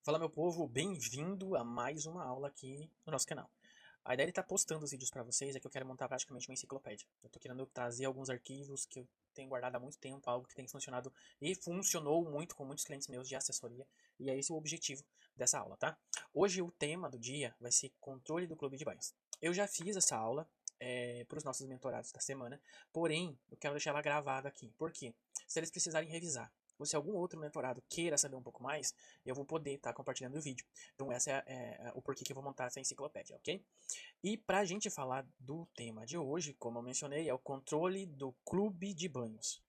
Fala, meu povo, bem-vindo a mais uma aula aqui no nosso canal. A ideia de estar postando os vídeos para vocês é que eu quero montar praticamente uma enciclopédia. Eu estou querendo trazer alguns arquivos que eu tenho guardado há muito tempo, algo que tem funcionado e funcionou muito com muitos clientes meus de assessoria, e é esse o objetivo dessa aula, tá? Hoje o tema do dia vai ser controle do clube de banhos. Eu já fiz essa aula para os nossos mentorados da semana, porém eu quero deixar ela gravada aqui. Por quê? Se eles precisarem revisar, ou se algum outro mentorado queira saber um pouco mais, eu vou poder estar compartilhando o vídeo. Então essa é o porquê que eu vou montar essa enciclopédia, ok? E pra gente falar do tema de hoje, como eu mencionei, é o controle do clube de banhos.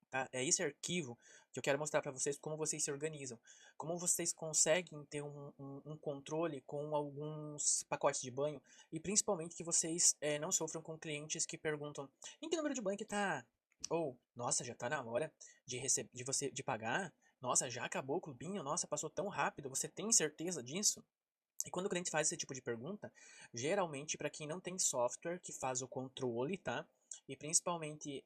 Tá? É esse arquivo que eu quero mostrar para vocês como vocês se organizam, como vocês conseguem ter um controle com alguns pacotes de banho e principalmente que vocês não sofram com clientes que perguntam em que número de banho que tá? Ou, nossa, já tá na hora de pagar? Nossa, já acabou o clubinho? Nossa, passou tão rápido, você tem certeza disso? E quando o cliente faz esse tipo de pergunta, geralmente para quem não tem software que faz o controle, tá? E principalmente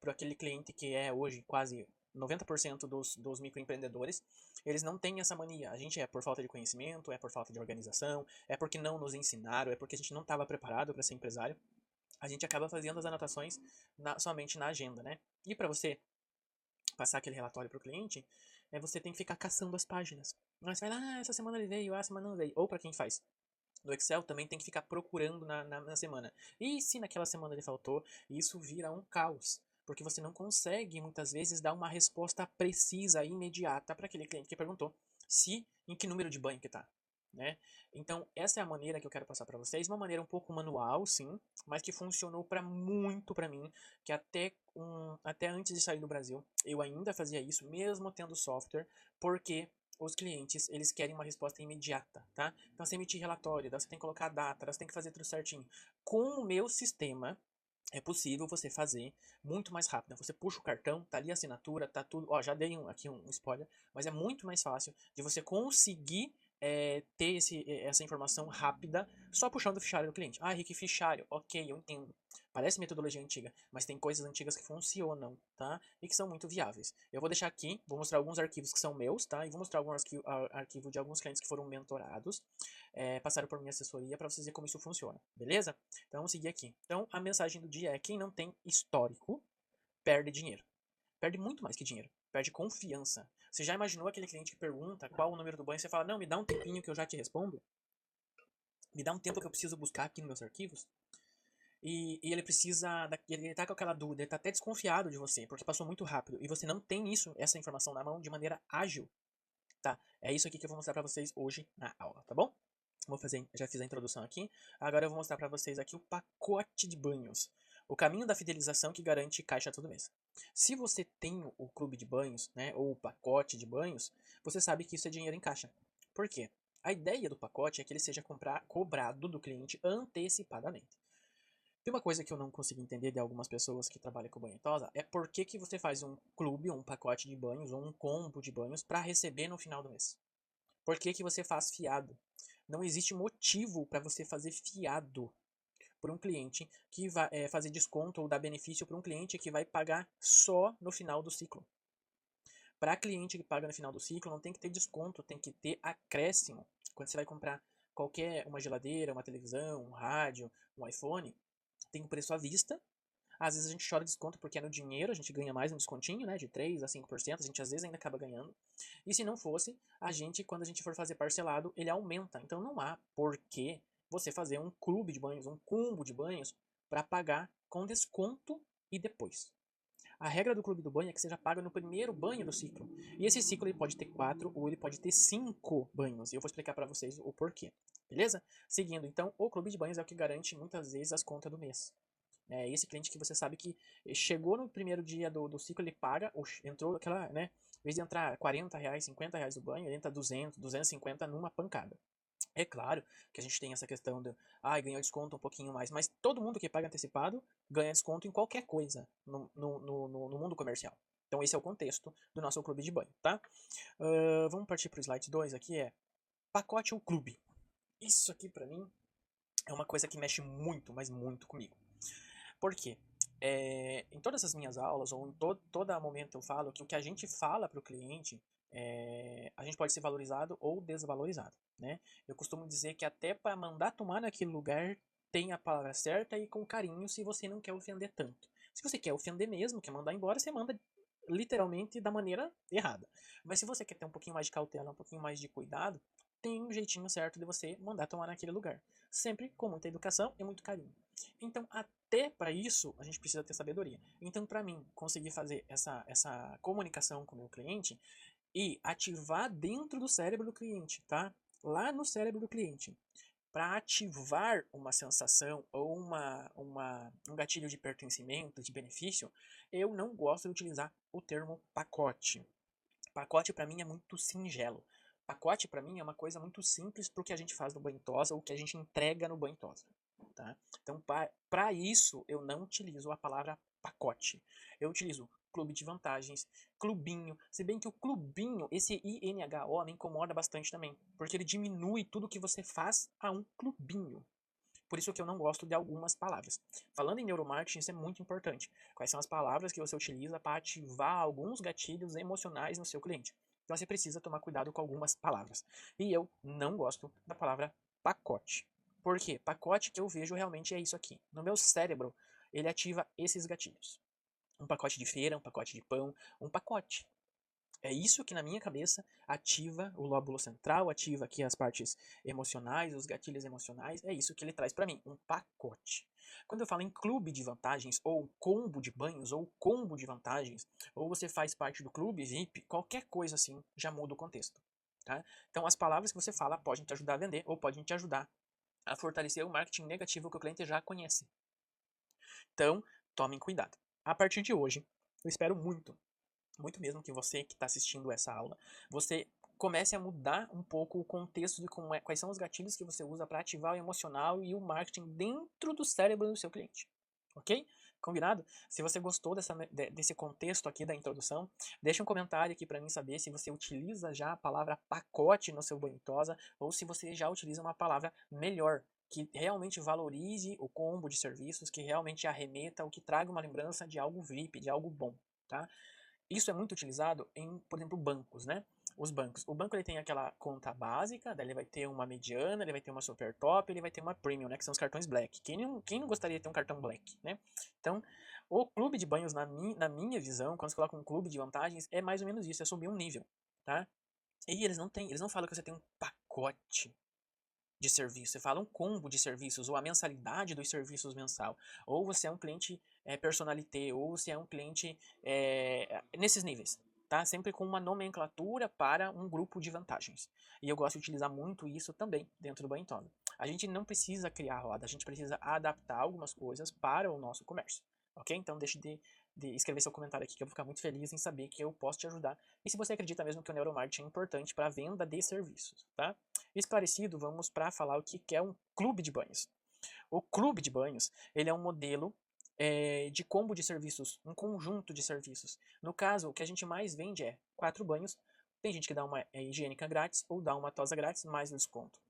para aquele cliente que é hoje quase 90% dos microempreendedores, eles não têm essa mania. A gente é por falta de conhecimento, é por falta de organização, é porque não nos ensinaram, é porque a gente não estava preparado para ser empresário. A gente acaba fazendo as anotações somente na agenda, né? E para você passar aquele relatório para o cliente, você tem que ficar caçando as páginas. Aí você vai lá, essa semana ele veio, essa semana não veio. Ou para quem faz no Excel, também tem que ficar procurando na semana. E se naquela semana ele faltou, isso vira um caos. Porque você não consegue, muitas vezes, dar uma resposta precisa, imediata para aquele cliente que perguntou se em que número de banho que tá. Né? Então, essa é a maneira que eu quero passar para vocês. Uma maneira um pouco manual, sim, mas que funcionou para muito para mim, que até antes de sair do Brasil, eu ainda fazia isso, mesmo tendo software, porque os clientes, eles querem uma resposta imediata, tá? Então você emitir relatório, você tem que colocar a data, você tem que fazer tudo certinho. Com o meu sistema, é possível você fazer muito mais rápido. Você puxa o cartão, tá ali a assinatura, tá tudo. Ó, já dei aqui um spoiler, mas é muito mais fácil de você conseguir ter essa informação rápida só puxando o fichário do cliente. Ah, Henrique, fichário. Ok, eu entendo. Parece metodologia antiga, mas tem coisas antigas que funcionam, tá? E que são muito viáveis. Eu vou deixar aqui, vou mostrar alguns arquivos que são meus, tá? E vou mostrar alguns arquivos de alguns clientes que foram mentorados, passaram por minha assessoria para vocês verem como isso funciona, beleza? Então vamos seguir aqui. Então a mensagem do dia é: quem não tem histórico perde dinheiro. Perde muito mais que dinheiro. Perde confiança. Você já imaginou aquele cliente que pergunta qual o número do banho e você fala: não, me dá um tempinho que eu já te respondo? Me dá um tempo que eu preciso buscar aqui nos meus arquivos? E ele precisa. Ele tá com aquela dúvida, ele tá até desconfiado de você, porque passou muito rápido. E você não tem essa informação na mão de maneira ágil. Tá? É isso aqui que eu vou mostrar pra vocês hoje na aula, tá bom? Já fiz a introdução aqui. Agora eu vou mostrar para vocês aqui o pacote de banhos. O caminho da fidelização que garante caixa todo mês. Se você tem o clube de banhos, né, ou o pacote de banhos, você sabe que isso é dinheiro em caixa. Por quê? A ideia do pacote é que ele seja cobrado do cliente antecipadamente. Tem uma coisa que eu não consigo entender de algumas pessoas que trabalham com banho tosa é por que, que você faz um clube, um pacote de banhos, ou um combo de banhos para receber no final do mês. Por que, que você faz fiado? Não existe motivo para você fazer fiado por um cliente que vai fazer desconto ou dar benefício para um cliente que vai pagar só no final do ciclo. Para cliente que paga no final do ciclo, não tem que ter desconto, tem que ter acréscimo. Quando você vai comprar uma geladeira, uma televisão, um rádio, um iPhone, tem um preço à vista. Às vezes a gente chora desconto porque é no dinheiro, a gente ganha mais um descontinho, né, de 3 a 5%, a gente às vezes ainda acaba ganhando. E se não fosse, quando a gente for fazer parcelado, ele aumenta. Então não há por que você fazer um clube de banhos, um combo de banhos, para pagar com desconto e depois. A regra do clube do banho é que você já paga no primeiro banho do ciclo. E esse ciclo ele pode ter 4 ou ele pode ter 5 banhos. E eu vou explicar para vocês o porquê. Beleza? Seguindo, então, o clube de banhos é o que garante muitas vezes as contas do mês. É esse cliente que você sabe que chegou no primeiro dia do ciclo, ele paga, entrou aquela, né? Em vez de entrar R$ 40, R$ 50 do banho, ele entra 200, 250 numa pancada. É claro que a gente tem essa questão de, ganhou desconto um pouquinho mais, mas todo mundo que paga antecipado ganha desconto em qualquer coisa no mundo comercial. Então esse é o contexto do nosso clube de banho, tá? Vamos partir para o slide 2 aqui, pacote ou clube. Isso aqui para mim é uma coisa que mexe muito, mas muito comigo. Por quê? Em todas as minhas aulas, ou em todo momento eu falo que o que a gente fala para o cliente a gente pode ser valorizado ou desvalorizado, né? Eu costumo dizer que até para mandar tomar naquele lugar tem a palavra certa e com carinho se você não quer ofender tanto. Se você quer ofender mesmo, quer mandar embora, você manda literalmente da maneira errada. Mas se você quer ter um pouquinho mais de cautela, um pouquinho mais de cuidado, tem um jeitinho certo de você mandar tomar naquele lugar. Sempre com muita educação e muito carinho. Então, até para isso, a gente precisa ter sabedoria. Então, para mim, conseguir fazer essa comunicação com o meu cliente e ativar dentro do cérebro do cliente, tá? Lá no cérebro do cliente. Para ativar uma sensação ou um gatilho de pertencimento, de benefício, eu não gosto de utilizar o termo pacote. Pacote para mim é muito singelo. Pacote para mim é uma coisa muito simples para o que a gente faz no banho tosa ou que a gente entrega no banho tosa. Tá? Então, para isso, eu não utilizo a palavra pacote. Eu utilizo clube de vantagens, clubinho. Se bem que o clubinho, esse INHO, me incomoda bastante também. Porque ele diminui tudo que você faz a um clubinho. Por isso que eu não gosto de algumas palavras. Falando em neuromarketing, isso é muito importante. Quais são as palavras que você utiliza para ativar alguns gatilhos emocionais no seu cliente? Então você precisa tomar cuidado com algumas palavras. E eu não gosto da palavra pacote. Por quê? Pacote que eu vejo realmente é isso aqui. No meu cérebro, ele ativa esses gatilhos. Um pacote de feira, um pacote de pão, um pacote. É isso que na minha cabeça ativa o lóbulo central, ativa aqui as partes emocionais, os gatilhos emocionais. É isso que ele traz para mim, um pacote. Quando eu falo em clube de vantagens, ou combo de banhos, ou combo de vantagens, ou você faz parte do clube VIP, qualquer coisa assim já muda o contexto. Tá? Então as palavras que você fala podem te ajudar a vender, ou podem te ajudar a fortalecer o marketing negativo que o cliente já conhece. Então, tomem cuidado. A partir de hoje, eu espero muito mesmo que você que está assistindo essa aula, você comece a mudar um pouco o contexto de quais são os gatilhos que você usa para ativar o emocional e o marketing dentro do cérebro do seu cliente. Ok? Combinado? Se você gostou desse contexto aqui da introdução, deixa um comentário aqui para mim saber se você utiliza já a palavra pacote no seu banho tosa ou se você já utiliza uma palavra melhor, que realmente valorize o combo de serviços, que realmente arremeta ou que traga uma lembrança de algo VIP, de algo bom. Tá? Isso é muito utilizado em, por exemplo, bancos, né? Os bancos. O banco ele tem aquela conta básica, daí ele vai ter uma mediana, ele vai ter uma super top, ele vai ter uma premium, né? Que são os cartões black. Quem não gostaria de ter um cartão black, né? Então, o clube de banhos, na minha visão, quando você coloca um clube de vantagens, é mais ou menos isso, é subir um nível, tá? E eles não falam que você tem um pacote de serviço, você fala um combo de serviços, ou a mensalidade dos serviços mensal, ou você é um cliente personalité, ou você é um cliente nesses níveis, tá? Sempre com uma nomenclatura para um grupo de vantagens. E eu gosto de utilizar muito isso também dentro do Banho Tome. A gente não precisa criar a roda, a gente precisa adaptar algumas coisas para o nosso comércio, ok? Então deixe de escrever seu comentário aqui que eu vou ficar muito feliz em saber que eu posso te ajudar. E se você acredita mesmo que o neuromarketing é importante para a venda de serviços, tá? Esclarecido, vamos para falar o que é um clube de banhos. O clube de banhos, ele é um modelo de combo de serviços, um conjunto de serviços. No caso, o que a gente mais vende é 4 banhos. Tem gente que dá uma higiênica grátis ou dá uma tosa grátis mais o desconto.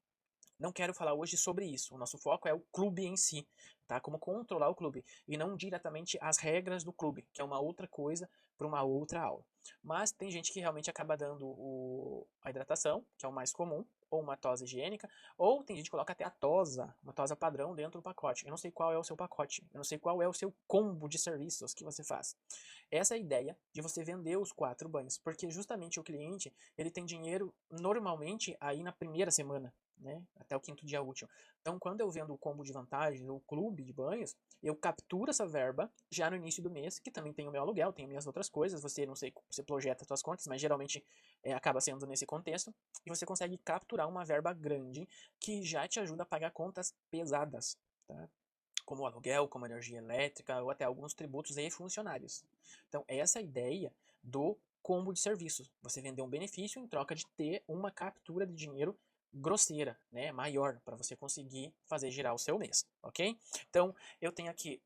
Não quero falar hoje sobre isso. O nosso foco é o clube em si, tá? Como controlar o clube e não diretamente as regras do clube, que é uma outra coisa para uma outra aula. Mas tem gente que realmente acaba dando a hidratação, que é o mais comum, ou uma tosa higiênica, ou tem gente que coloca até a tosa, uma tosa padrão dentro do pacote. Eu não sei qual é o seu pacote, eu não sei qual é o seu combo de serviços que você faz. Essa é a ideia de você vender os 4 banhos, porque justamente o cliente, ele tem dinheiro normalmente aí na primeira semana, né, até o 5º dia útil. Então, quando eu vendo o combo de vantagens, o clube de banhos, eu capturo essa verba já no início do mês, que também tem o meu aluguel, tem minhas outras coisas, você, não sei, você projeta as suas contas, mas geralmente acaba sendo nesse contexto, e você consegue capturar uma verba grande que já te ajuda a pagar contas pesadas, tá? Como aluguel, como energia elétrica, ou até alguns tributos e funcionários. Então, essa é a ideia do combo de serviços. Você vender um benefício em troca de ter uma captura de dinheiro grosseira, né, maior, para você conseguir fazer girar o seu mês, ok? Então, eu tenho aqui,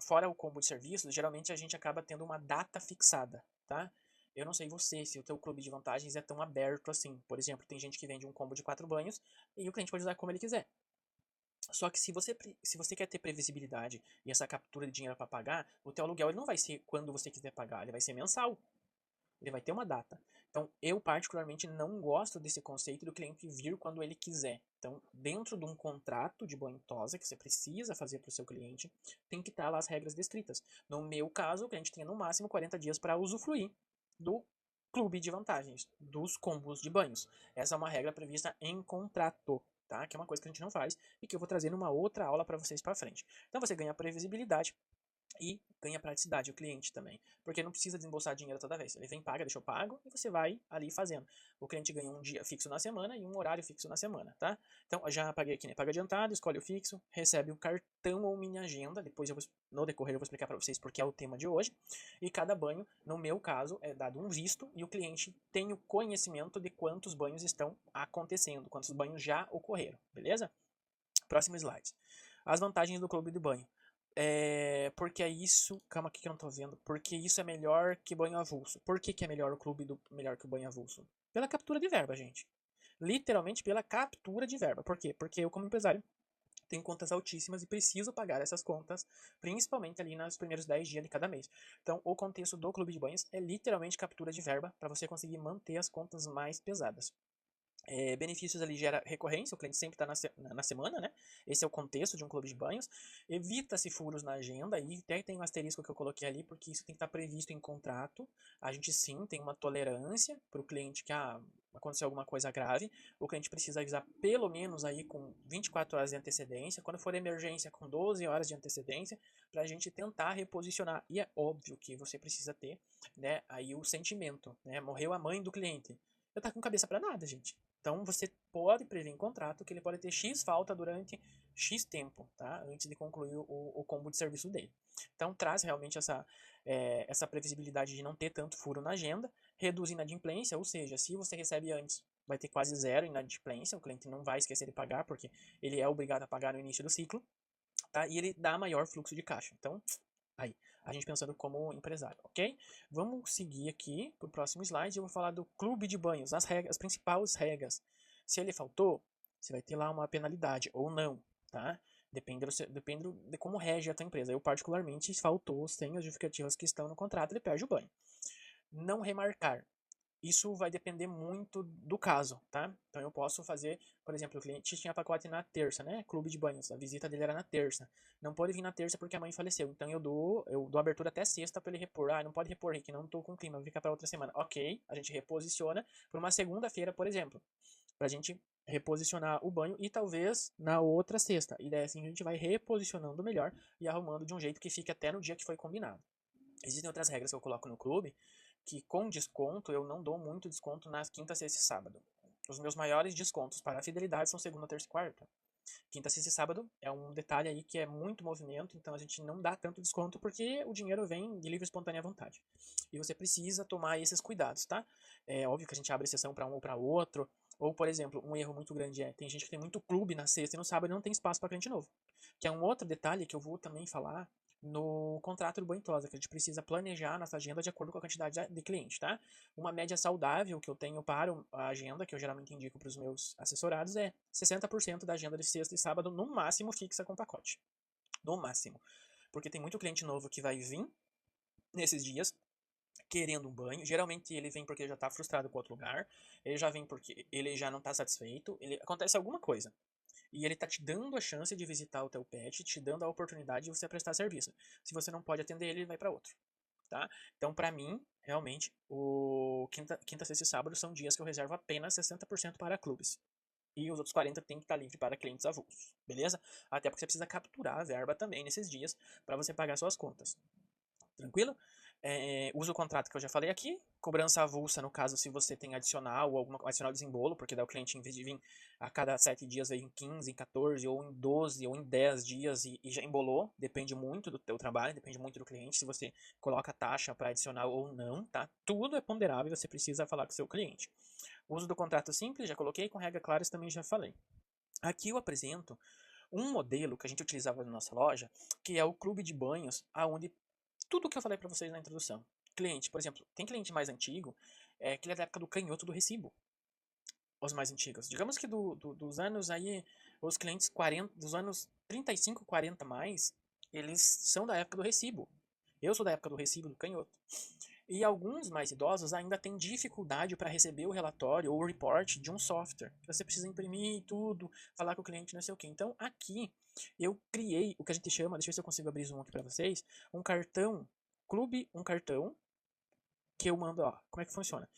fora o combo de serviços, geralmente a gente acaba tendo uma data fixada, tá? Eu não sei você, se o teu clube de vantagens é tão aberto assim. Por exemplo, tem gente que vende um combo de 4 banhos e o cliente pode usar como ele quiser. Só que se você quer ter previsibilidade e essa captura de dinheiro para pagar, o teu aluguel ele não vai ser quando você quiser pagar, ele vai ser mensal. ele vai ter uma data. Então, eu particularmente não gosto desse conceito do cliente vir quando ele quiser. Então, dentro de um contrato de banho tosa que você precisa fazer para o seu cliente, tem que estar lá as regras descritas. No meu caso, o cliente tinha no máximo 40 dias para usufruir do clube de vantagens, dos combos de banhos. Essa é uma regra prevista em contrato, tá? Que é uma coisa que a gente não faz e que eu vou trazer numa outra aula para vocês para frente. Então, você ganha previsibilidade e ganha praticidade o cliente também, porque não precisa desembolsar dinheiro toda vez. Ele vem, paga, deixa eu pago, e você vai ali fazendo. O cliente ganha um dia fixo na semana e um horário fixo na semana, tá? Então, eu já paguei aqui, né? Paga adiantado, escolhe o fixo, recebe o cartão ou mini agenda. Depois, no decorrer, eu vou explicar para vocês porque é o tema de hoje. E cada banho, no meu caso, é dado um visto e o cliente tem o conhecimento de quantos banhos estão acontecendo, quantos banhos já ocorreram, beleza? Próximo slide. As vantagens do clube de banho. Porque é isso. Calma aqui que eu não tô vendo. Porque isso é melhor que banho avulso. Por que é melhor o clube melhor que o banho avulso? Pela captura de verba, gente. Literalmente pela captura de verba. Por quê? Porque eu, como empresário, tenho contas altíssimas e preciso pagar essas contas, principalmente ali nos primeiros 10 dias de cada mês. Então, o contexto do clube de banhos é literalmente captura de verba para você conseguir manter as contas mais pesadas. Benefícios ali gera recorrência, o cliente sempre está na semana, né? Esse é o contexto de um clube de banhos. Evita-se furos na agenda, e até tem um asterisco que eu coloquei ali, porque isso tem que estar previsto em contrato. A gente sim tem uma tolerância para o cliente que aconteceu alguma coisa grave. O cliente precisa avisar pelo menos aí com 24 horas de antecedência. Quando for emergência, com 12 horas de antecedência, para a gente tentar reposicionar. E é óbvio que você precisa ter, né, aí o sentimento, né? Morreu a mãe do cliente. Eu tá com cabeça para nada, gente. Então você pode prever em contrato que ele pode ter X falta durante X tempo, tá? Antes de concluir o combo de serviço dele. Então traz realmente essa previsibilidade de não ter tanto furo na agenda, reduz inadimplência, ou seja, se você recebe antes, vai ter quase zero inadimplência, o cliente não vai esquecer de pagar, porque ele é obrigado a pagar no início do ciclo, tá? E ele dá maior fluxo de caixa. Então, aí, a gente pensando como empresário, ok? Vamos seguir aqui para o próximo slide. Eu vou falar do clube de banhos, as regras, as principais regras. Se ele faltou, você vai ter lá uma penalidade ou não, tá? Depende de como rege a tua empresa. Eu, particularmente, se faltou sem as justificativas que estão no contrato, ele perde o banho. Não remarcar. Isso vai depender muito do caso, tá? Então eu posso fazer, por exemplo, o cliente tinha pacote na terça, né? Clube de banhos, a visita dele era na terça. Não pode vir na terça porque a mãe faleceu. Então eu dou abertura até sexta para ele repor. Ah, não pode repor aqui, não tô com clima, vou ficar para outra semana. Ok, a gente reposiciona por uma segunda-feira, por exemplo, pra gente reposicionar o banho e talvez na outra sexta. E daí assim a gente vai reposicionando melhor e arrumando de um jeito que fique até no dia que foi combinado. Existem outras regras que eu coloco no clube, que com desconto eu não dou muito desconto nas quinta, sexta e sábado. Os meus maiores descontos para a fidelidade são segunda, terça e quarta. Quinta, sexta e sábado é um detalhe aí que é muito movimento, então a gente não dá tanto desconto porque o dinheiro vem de livre e espontânea vontade. E você precisa tomar esses cuidados, tá? É óbvio que a gente abre exceção para um ou para outro. Ou, por exemplo, um erro muito grande tem gente que tem muito clube na sexta e no sábado e não tem espaço para cliente novo. Que é um outro detalhe que eu vou também falar no contrato do Banho Tosa, que a gente precisa planejar a nossa agenda de acordo com a quantidade de cliente, tá? Uma média saudável que eu tenho para a agenda, que eu geralmente indico para os meus assessorados, é 60% da agenda de sexta e sábado, no máximo, fixa com pacote. No máximo. Porque tem muito cliente novo que vai vir nesses dias querendo um banho. Geralmente ele vem porque já está frustrado com outro lugar, ele já vem porque ele já não está satisfeito, acontece alguma coisa. E ele tá te dando a chance de visitar o teu pet, te dando a oportunidade de você prestar serviço. Se você não pode atender ele, ele vai para outro, tá? Então, para mim, realmente, o quinta, sexta e sábado são dias que eu reservo apenas 60% para clubes. E os outros 40 tem que estar livre para clientes avulsos, beleza? Até porque você precisa capturar a verba também nesses dias para você pagar suas contas. Tranquilo? Usa o contrato que eu já falei aqui. Cobrança avulsa, no caso, se você tem adicional ou alguma adicional desembolo, porque daí o cliente, em vez de vir a cada 7 dias, vem em 15, em 14, ou em 12, ou em 10 dias e já embolou. Depende muito do teu trabalho, depende muito do cliente, se você coloca taxa para adicional ou não, tá? Tudo é ponderável e você precisa falar com o seu cliente. Uso do contrato simples, já coloquei, com regras claras também já falei. Aqui eu apresento um modelo que a gente utilizava na nossa loja, que é o clube de banhos, aonde tudo que eu falei para vocês na introdução. Cliente, por exemplo, tem cliente mais antigo, que ele é da época do canhoto do recibo. Os mais antigos. Digamos que dos anos aí, os clientes 40, dos anos 35, 40 mais, eles são da época do recibo. Eu sou da época do recibo do canhoto. E alguns mais idosos ainda têm dificuldade para receber o relatório ou o report de um software. Você precisa imprimir tudo, falar com o cliente, não sei o que. Então, aqui eu criei o que a gente chama, deixa eu ver se eu consigo abrir zoom aqui para vocês, um cartão, um cartão que eu mando, ó, como é que funciona?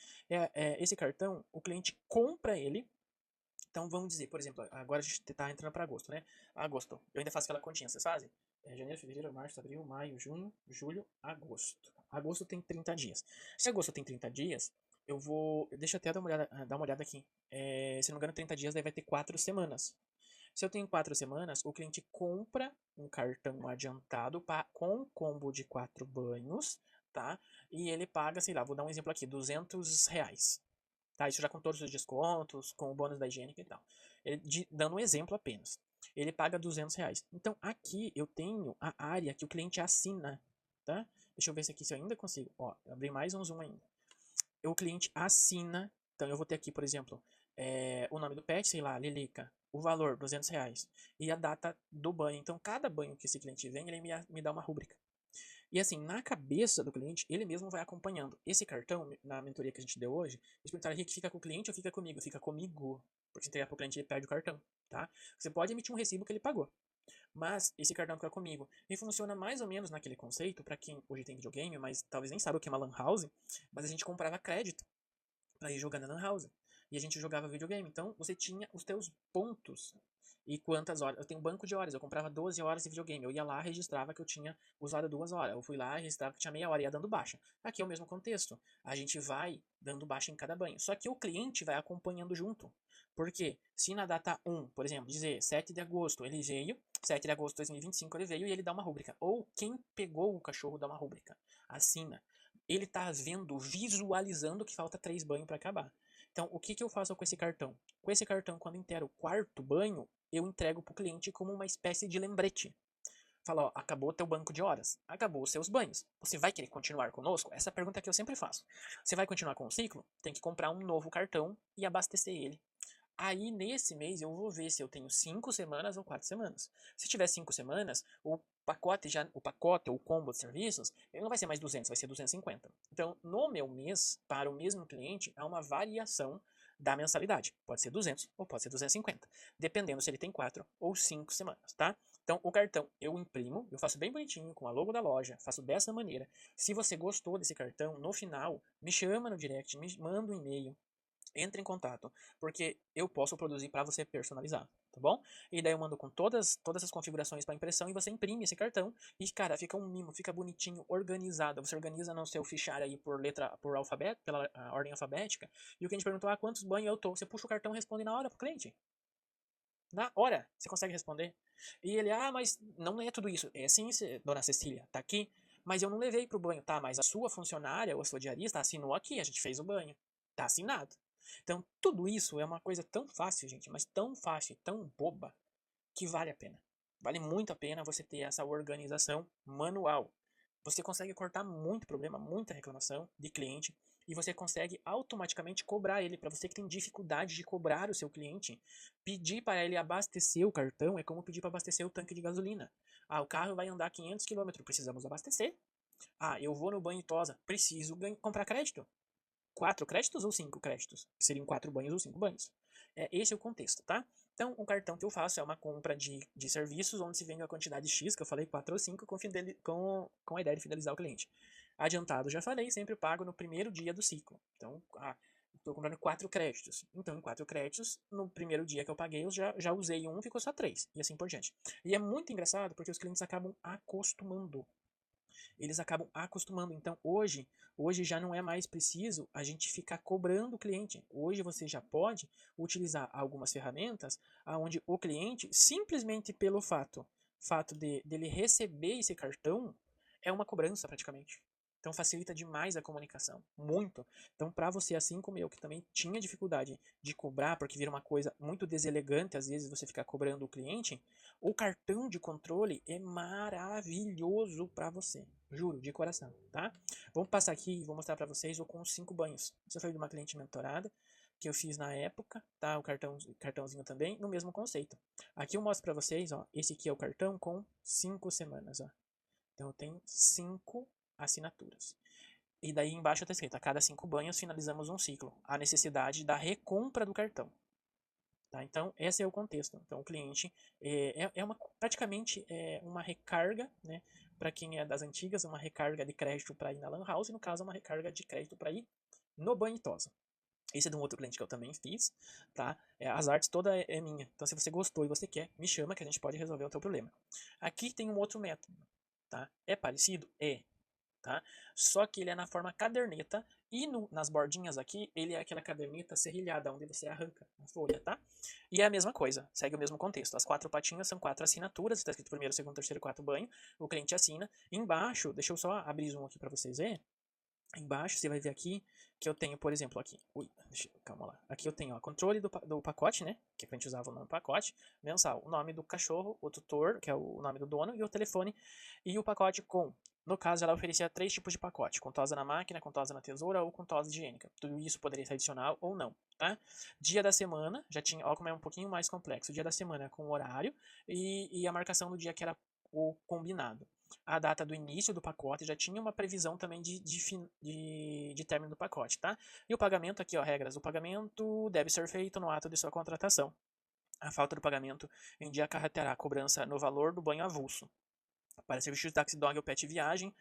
Esse cartão, o cliente compra ele. Então vamos dizer, por exemplo, agora a gente está entrando para agosto, né? Agosto, eu ainda faço aquela continha, vocês fazem? Janeiro, fevereiro, março, abril, maio, junho, julho, agosto. Agosto tem 30 dias. Se agosto tem 30 dias, eu vou. Deixa eu até dar uma olhada aqui. Se não me engano, 30 dias daí vai ter 4 semanas. Se eu tenho 4 semanas, o cliente compra um cartão adiantado com combo de 4 banhos, tá? E ele paga, sei lá, vou dar um exemplo aqui, R$ 200. Tá? Isso já com todos os descontos, com o bônus da higiênica e tal. Dando um exemplo apenas. Ele paga R$ 200. Então aqui eu tenho a área que o cliente assina. Tá? Deixa eu ver se aqui se eu ainda consigo. Ó, abrir mais um zoom ainda. O cliente assina. Então eu vou ter aqui, por exemplo, o nome do pet, sei lá, Lilica. O valor, R$ 200. E a data do banho. Então cada banho que esse cliente vem, ele me dá uma rúbrica. E assim, na cabeça do cliente, ele mesmo vai acompanhando. Esse cartão, na mentoria que a gente deu hoje, eles perguntaram aqui que fica com o cliente ou fica comigo? Fica comigo. Porque se entregar para o cliente, ele perde o cartão, tá? Você pode emitir um recibo que ele pagou. Mas esse cartão fica comigo. E funciona mais ou menos naquele conceito, para quem hoje tem videogame, mas talvez nem saiba o que é uma lan house, mas a gente comprava crédito para ir jogando na lan house. E a gente jogava videogame. Então você tinha os teus pontos. E quantas horas? Eu tenho um banco de horas. Eu comprava 12 horas de videogame. Eu ia lá, registrava que eu tinha usado 2 horas. Eu fui lá, registrava que tinha meia hora e ia dando baixa. Aqui é o mesmo contexto. A gente vai dando baixa em cada banho. Só que o cliente vai acompanhando junto. Porque se na data 1, por exemplo, dizer 7 de agosto ele veio, 7 de agosto de 2025 ele veio e ele dá uma rúbrica. Ou quem pegou o cachorro dá uma rúbrica. Assina. Ele tá vendo, visualizando que falta 3 banhos para acabar. Então, o que, que eu faço com esse cartão? Com esse cartão, quando inteiro o quarto banho, eu entrego para o cliente como uma espécie de lembrete. Fala, ó, acabou teu banco de horas, acabou os seus banhos. Você vai querer continuar conosco? Essa é a pergunta que eu sempre faço. Você vai continuar com o ciclo? Tem que comprar um novo cartão e abastecer ele. Aí, nesse mês, eu vou ver se eu tenho 5 semanas ou 4 semanas. Se tiver 5 semanas, o pacote ou o combo de serviços, ele não vai ser mais 200, vai ser 250. Então, no meu mês, para o mesmo cliente, há uma variação da mensalidade. Pode ser 200 ou pode ser 250, dependendo se ele tem 4 ou 5 semanas, tá? Então, o cartão eu imprimo, eu faço bem bonitinho, com a logo da loja, faço dessa maneira. Se você gostou desse cartão, no final, me chama no direct, me manda um e-mail, entre em contato, porque eu posso produzir para você personalizar, tá bom? E daí eu mando com todas as configurações para impressão e você imprime esse cartão e, cara, fica um mimo, fica bonitinho, organizado. Você organiza no seu fichário aí por alfabeto, pela ordem alfabética. E o cliente perguntou, quantos banhos eu tô? Você puxa o cartão e responde na hora pro cliente. Na hora, você consegue responder. E ele, mas não é tudo isso. É sim, dona Cecília, tá aqui. Mas eu não levei pro banho, tá? Mas a sua funcionária ou a sua diarista assinou aqui, a gente fez o banho. Tá assinado. Então, tudo isso é uma coisa tão fácil, gente, mas tão fácil, tão boba, que vale a pena. Vale muito a pena você ter essa organização manual. Você consegue cortar muito problema, muita reclamação de cliente e você consegue automaticamente cobrar ele. Para você que tem dificuldade de cobrar o seu cliente, pedir para ele abastecer o cartão é como pedir para abastecer o tanque de gasolina. O carro vai andar 500 km, precisamos abastecer. Eu vou no banho e tosa, preciso comprar crédito. 4 créditos ou 5 créditos? Seriam 4 banhos ou 5 banhos. Esse é o contexto, tá? Então, o cartão que eu faço é uma compra de serviços onde se vende a quantidade X, que eu falei 4 ou 5, com a ideia de fidelizar o cliente. Adiantado, já falei, sempre pago no primeiro dia do ciclo. Então, estou comprando 4 créditos. Então, em 4 créditos, no primeiro dia que eu paguei, eu já usei um, ficou só 3, e assim por diante. E é muito engraçado porque os clientes acabam acostumando. Eles acabam acostumando. Então, hoje já não é mais preciso a gente ficar cobrando o cliente. Hoje você já pode utilizar algumas ferramentas onde o cliente, simplesmente pelo fato dele receber esse cartão, é uma cobrança praticamente. Então facilita demais a comunicação, muito. Então para você, assim como eu, que também tinha dificuldade de cobrar, porque vira uma coisa muito deselegante, às vezes você ficar cobrando o cliente, o cartão de controle é maravilhoso para você. Juro, de coração, tá? Vamos passar aqui e vou mostrar para vocês o com os 5 banhos. Isso foi de uma cliente mentorada que eu fiz na época, tá? O cartãozinho também, no mesmo conceito. Aqui eu mostro para vocês, ó, esse aqui é o cartão com 5 semanas, ó. Então eu tenho 5 assinaturas. E daí embaixo está escrito, a cada 5 banhos finalizamos um ciclo. A necessidade da recompra do cartão. Tá? Então, esse é o contexto. Então, o cliente praticamente uma recarga, né? Para quem é das antigas, uma recarga de crédito para ir na Lan House, e no caso, uma recarga de crédito para ir no banho e tosa. Esse é de um outro cliente que eu também fiz, tá? As artes toda é minha. Então, se você gostou e você quer, me chama que a gente pode resolver o teu problema. Aqui tem um outro método, tá? É parecido? É, tá? Só que ele é na forma caderneta e nas bordinhas aqui, ele é aquela caderneta serrilhada, onde você arranca a folha, tá? E é a mesma coisa, segue o mesmo contexto. As 4 patinhas são 4 assinaturas, está escrito primeiro, segundo, terceiro, quarto banho, o cliente assina. Embaixo, deixa eu só abrir zoom aqui para vocês verem. Embaixo você vai ver aqui que eu tenho, por exemplo, aqui. Calma lá. Aqui eu tenho o controle do pacote, né? Que a gente usava no pacote. Mensal. O nome do cachorro, o tutor, que é o nome do dono, e o telefone. E o pacote com. No caso, ela oferecia 3 tipos de pacote: com tosa na máquina, com tosa na tesoura ou com tosa higiênica. Tudo isso poderia ser adicional ou não, tá? Dia da semana, já tinha. Olha como é um pouquinho mais complexo. Dia da semana com o horário e a marcação do dia que era o combinado. A data do início do pacote já tinha uma previsão também de término do pacote, tá? E o pagamento aqui, ó, regras. O pagamento deve ser feito no ato de sua contratação. A falta do pagamento em dia acarretará cobrança no valor do banho avulso. Para serviço de táxi dog ou pet viagem,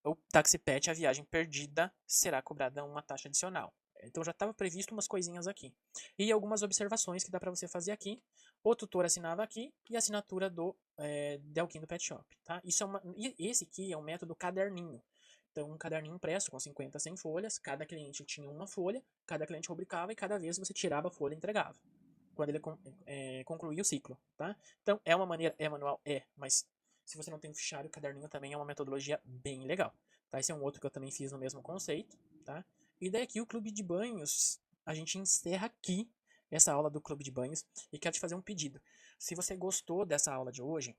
ou táxi pet, a viagem perdida será cobrada uma taxa adicional. Então já estava previsto umas coisinhas aqui. E algumas observações que dá para você fazer aqui. O tutor assinava aqui e a assinatura do Delquim do Pet Shop. Tá? Esse aqui é um método caderninho. Então, um caderninho impresso com 50, 100 folhas. Cada cliente tinha uma folha, cada cliente rubricava e cada vez você tirava a folha e entregava. Quando ele concluía o ciclo. Tá? Então, é uma maneira, é manual? É, mas se você não tem um fichário, o caderninho também é uma metodologia bem legal. Tá? Esse é um outro que eu também fiz no mesmo conceito. Tá? E daí aqui o clube de banhos, a gente encerra aqui essa aula do clube de banhos e quero te fazer um pedido. Se você gostou dessa aula de hoje,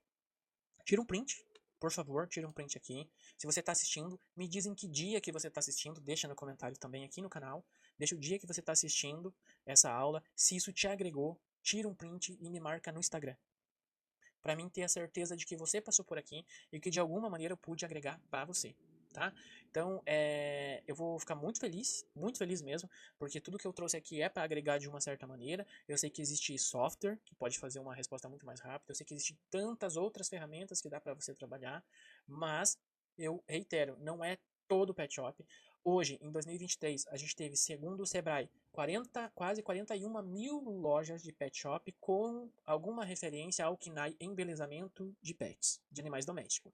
tira um print, por favor, tira um print aqui. Se você está assistindo, me diz em que dia que você está assistindo, deixa no comentário também aqui no canal. Deixa o dia que você está assistindo essa aula. Se isso te agregou, tira um print e me marca no Instagram. Para mim ter a certeza de que você passou por aqui e que de alguma maneira eu pude agregar para você, tá? Então, eu vou ficar muito feliz mesmo, porque tudo que eu trouxe aqui é para agregar de uma certa maneira. Eu sei que existe software que pode fazer uma resposta muito mais rápida, eu sei que existem tantas outras ferramentas que dá para você trabalhar, mas eu reitero, não é todo o Pet Shop. Hoje, em 2023, a gente teve, segundo o Sebrae, quase 41 mil lojas de pet shop com alguma referência ao KNAI embelezamento de pets, de animais domésticos.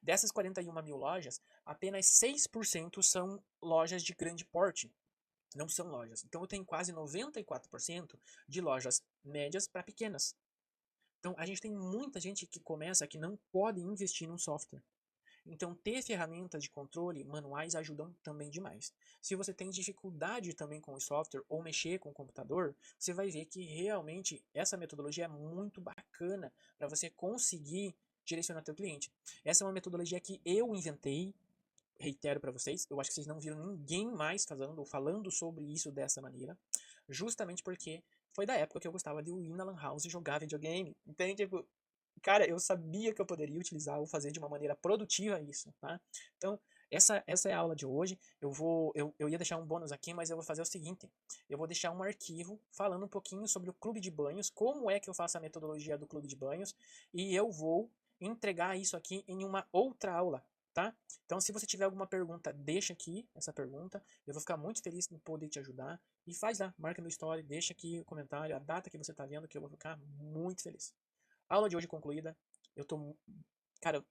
Dessas 41 mil lojas, apenas 6% são lojas de grande porte. Não são lojas. Então eu tenho quase 94% de lojas médias para pequenas. Então a gente tem muita gente que começa que não pode investir num software. Então, ter ferramentas de controle manuais ajudam também demais. Se você tem dificuldade também com o software ou mexer com o computador, você vai ver que realmente essa metodologia é muito bacana para você conseguir direcionar teu cliente. Essa é uma metodologia que eu inventei, reitero para vocês, eu acho que vocês não viram ninguém mais falando sobre isso dessa maneira, justamente porque foi da época que eu gostava de ir na Lan House e jogar videogame. Entende? Tipo, cara, eu sabia que eu poderia utilizar ou fazer de uma maneira produtiva isso, tá? Então, essa é a aula de hoje. Eu ia deixar um bônus aqui, mas eu vou fazer o seguinte: eu vou deixar um arquivo falando um pouquinho sobre o clube de banhos, como é que eu faço a metodologia do clube de banhos, e eu vou entregar isso aqui em uma outra aula, tá? Então, se você tiver alguma pergunta, deixa aqui essa pergunta. Eu vou ficar muito feliz em poder te ajudar. E faz lá, marca no story, deixa aqui o comentário, a data que você está vendo, que eu vou ficar muito feliz. Aula de hoje concluída. Eu tô. Cara,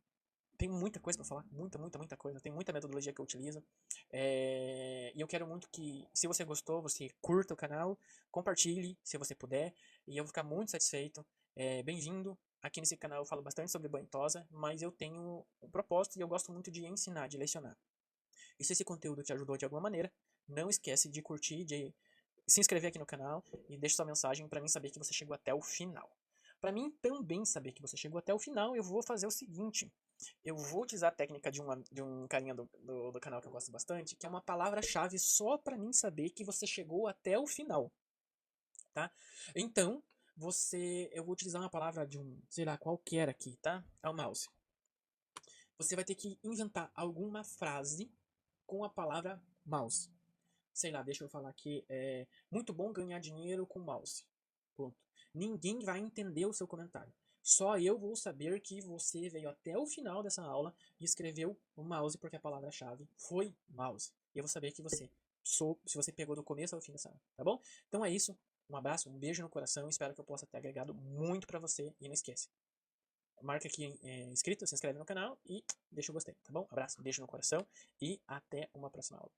tem muita coisa para falar. Muita coisa. Tem muita metodologia que eu utilizo. E eu quero muito que, se você gostou, você curta o canal, compartilhe se você puder. E eu vou ficar muito satisfeito. Bem-vindo. Aqui nesse canal eu falo bastante sobre banho tosa, mas eu tenho um propósito e eu gosto muito de ensinar, de lecionar. E se esse conteúdo te ajudou de alguma maneira, não esquece de curtir, de se inscrever aqui no canal e deixe sua mensagem para mim saber que você chegou até o final. Para mim também saber que você chegou até o final, eu vou fazer o seguinte. Eu vou utilizar a técnica de um carinha do canal que eu gosto bastante, que é uma palavra-chave só para mim saber que você chegou até o final, tá? Então, eu vou utilizar uma palavra de um, sei lá, qualquer aqui, tá? É o mouse. Você vai ter que inventar alguma frase com a palavra mouse. Sei lá, deixa eu falar aqui, muito bom ganhar dinheiro com mouse. Ponto. Ninguém vai entender o seu comentário. Só eu vou saber que você veio até o final dessa aula e escreveu o mouse porque a palavra-chave foi mouse. E eu vou saber que se você pegou do começo ao fim dessa aula, tá bom? Então é isso. Um abraço, um beijo no coração. Espero que eu possa ter agregado muito pra você. E não esquece, marca aqui inscrito, se inscreve no canal e deixa o gostei, tá bom? Abraço, um beijo no coração e até uma próxima aula.